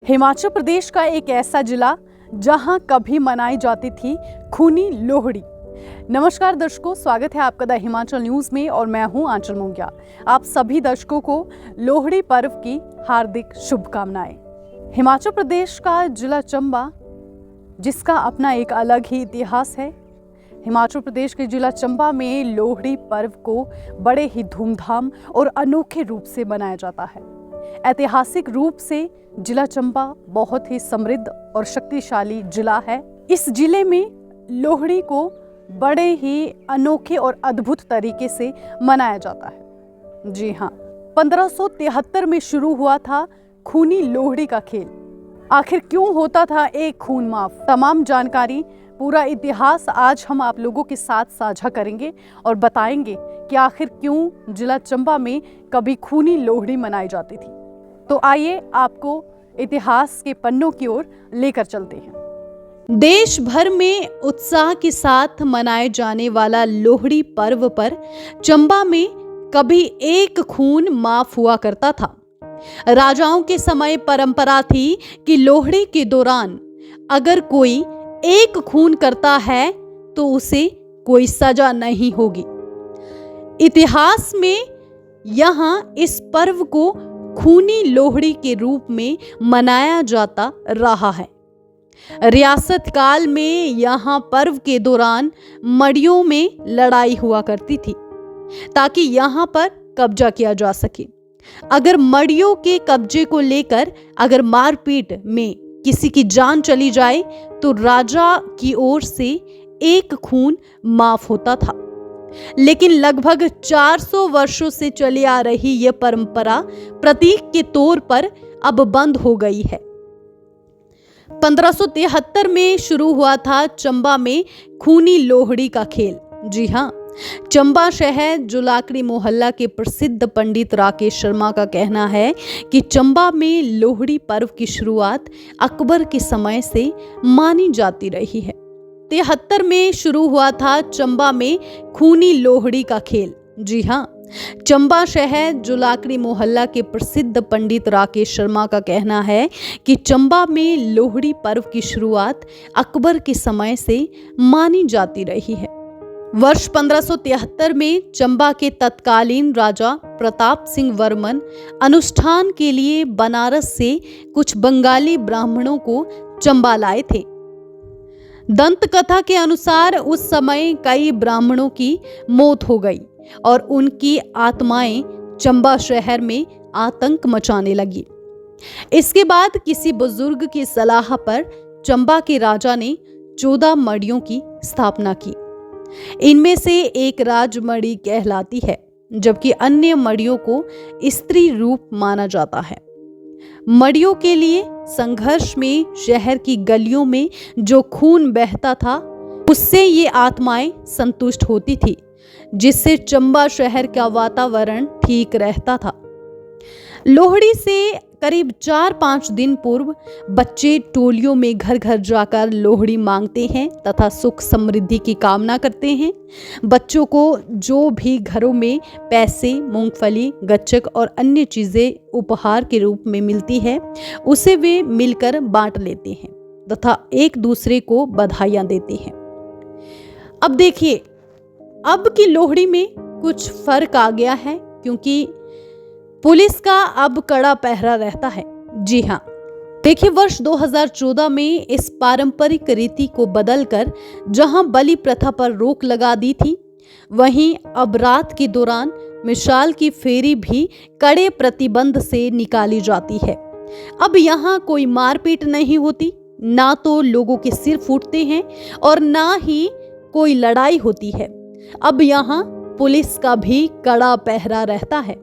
हिमाचल प्रदेश का एक ऐसा जिला जहां कभी मनाई जाती थी खूनी लोहड़ी। नमस्कार दर्शकों, स्वागत है आपका द हिमाचल न्यूज में और मैं हूं आंचल मुंगिया। आप सभी दर्शकों को लोहड़ी पर्व की हार्दिक शुभकामनाएं। हिमाचल प्रदेश का जिला चंबा, जिसका अपना एक अलग ही इतिहास है। हिमाचल प्रदेश के जिला चंबा में लोहड़ी पर्व को बड़े ही धूमधाम और अनोखे रूप से मनाया जाता है। ऐतिहासिक रूप से जिला चंबा बहुत ही समृद्ध और शक्तिशाली जिला है। इस जिले में लोहड़ी को बड़े ही अनोखे और अद्भुत तरीके से मनाया जाता है। जी हाँ, 1573 में शुरू हुआ था खूनी लोहड़ी का खेल। आखिर क्यों होता था एक खून माफ? तमाम जानकारी, पूरा इतिहास आज हम आप लोगों के साथ साझा करेंगे और बताएंगे कि आखिर क्यों जिला चंबा में कभी खूनी लोहड़ी मनाई जाती थी। तो आइए आपको इतिहास के पन्नों की ओर लेकर चलते हैं। देश भर में उत्साह के साथ मनाए जाने वाला लोहड़ी पर्व पर चंबा में कभी एक खून माफ हुआ करता था। राजाओं के समय परंपरा थी कि लोहड़ी के दौरान अगर कोई एक खून करता है तो उसे कोई सजा नहीं होगी। इतिहास में यहाँ इस पर्व को खूनी लोहड़ी के रूप में मनाया जाता रहा है। रियासत काल में यहाँ पर्व के दौरान मड़ियों में लड़ाई हुआ करती थी ताकि यहाँ पर कब्जा किया जा सके। अगर मड़ियों के कब्जे को लेकर अगर मारपीट में किसी की जान चली जाए तो राजा की ओर से एक खून माफ होता था। लेकिन लगभग 400 वर्षों से चली आ रही यह परंपरा प्रतीक के तौर पर अब बंद हो गई है। 1573 में शुरू हुआ था चंबा में खूनी लोहड़ी का खेल। जी हाँ, चंबा शहर जुलाकड़ी मोहल्ला के प्रसिद्ध पंडित राकेश शर्मा का कहना है कि चंबा में लोहड़ी पर्व की शुरुआत अकबर के समय से मानी जाती रही है। 73 में शुरू हुआ था चंबा में खूनी लोहड़ी का खेल। जी हाँ, चंबा शहर जुलाकड़ी मोहल्ला के प्रसिद्ध पंडित राकेश शर्मा का कहना है कि चंबा में लोहड़ी पर्व की शुरुआत अकबर के समय से मानी जाती रही है। वर्ष 1573 में चंबा के तत्कालीन राजा प्रताप सिंह वर्मन अनुष्ठान के लिए बनारस से कुछ बंगाली ब्राह्मणों को चंबा लाए थे। दंत कथा के अनुसार उस समय कई ब्राह्मणों की मौत हो गई और उनकी आत्माएं चंबा शहर में आतंक मचाने लगी। इसके बाद किसी बुजुर्ग की सलाह पर चंबा के राजा ने 14 मड़ियों की स्थापना की। इनमें से एक राजमड़ी कहलाती है, जबकि अन्य मड़ियों को स्त्री रूप माना जाता है। मड़ियों के लिए संघर्ष में शहर की गलियों में जो खून बहता था उससे ये आत्माएं संतुष्ट होती थी, जिससे चंबा शहर का वातावरण ठीक रहता था। लोहड़ी से करीब 4-5 दिन पूर्व बच्चे टोलियों में घर घर जाकर लोहड़ी मांगते हैं तथा सुख समृद्धि की कामना करते हैं। बच्चों को जो भी घरों में पैसे, मूंगफली, गच्चक और अन्य चीजें उपहार के रूप में मिलती है उसे वे मिलकर बांट लेते हैं तथा एक दूसरे को बधाइयां देते हैं। अब देखिए, अब की लोहड़ी में कुछ फर्क आ गया है क्योंकि पुलिस का अब कड़ा पहरा रहता है। जी हाँ, देखिए, वर्ष 2014 में इस पारंपरिक रीति को बदलकर जहां बलि प्रथा पर रोक लगा दी थी, वहीं अब रात के दौरान मिसाल की फेरी भी कड़े प्रतिबंध से निकाली जाती है। अब यहाँ कोई मारपीट नहीं होती, ना तो लोगों के सिर फूटते हैं और ना ही कोई लड़ाई होती है। अब यहाँ पुलिस का भी कड़ा पहरा रहता है।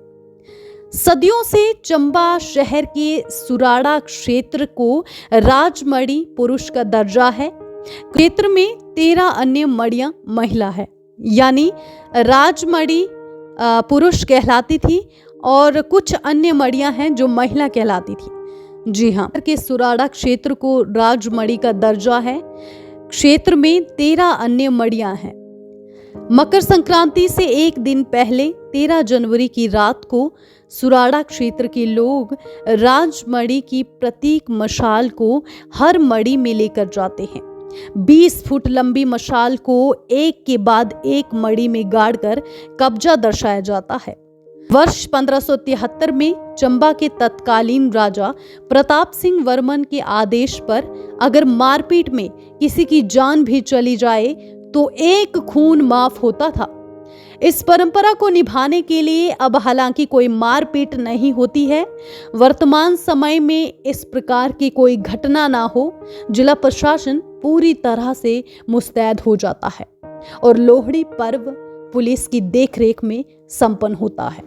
सदियों से चंबा शहर के सुराड़ा क्षेत्र को राजमड़ी पुरुष का दर्जा है। क्षेत्र में 13 अन्य मड़ियां महिला है, यानी राजमड़ी पुरुष कहलाती थी और कुछ अन्य मड़ियां हैं जो महिला कहलाती थी। जी हाँ, के सुराड़ा क्षेत्र को राजमड़ी का दर्जा है। क्षेत्र में 13 अन्य मड़ियां हैं। मकर संक्रांति से एक दिन पहले 13 जनवरी की रात को सुराड़ा क्षेत्र के लोग राजमढ़ी की प्रतीक मशाल को हर मड़ी में लेकर जाते हैं। 20 फुट लंबी मशाल को एक के बाद एक मड़ी में गाड़कर कब्जा दर्शाया जाता है। वर्ष 1573 में चंबा के तत्कालीन राजा प्रताप सिंह वर्मन के आदेश पर अगर मारपीट में किसी की जान भी चली जाए तो एक खून माफ होता था। इस परंपरा को निभाने के लिए अब हालांकि कोई मारपीट नहीं होती है। वर्तमान समय में इस प्रकार की कोई घटना ना हो, जिला प्रशासन पूरी तरह से मुस्तैद हो जाता है और लोहड़ी पर्व पुलिस की देखरेख में संपन्न होता है।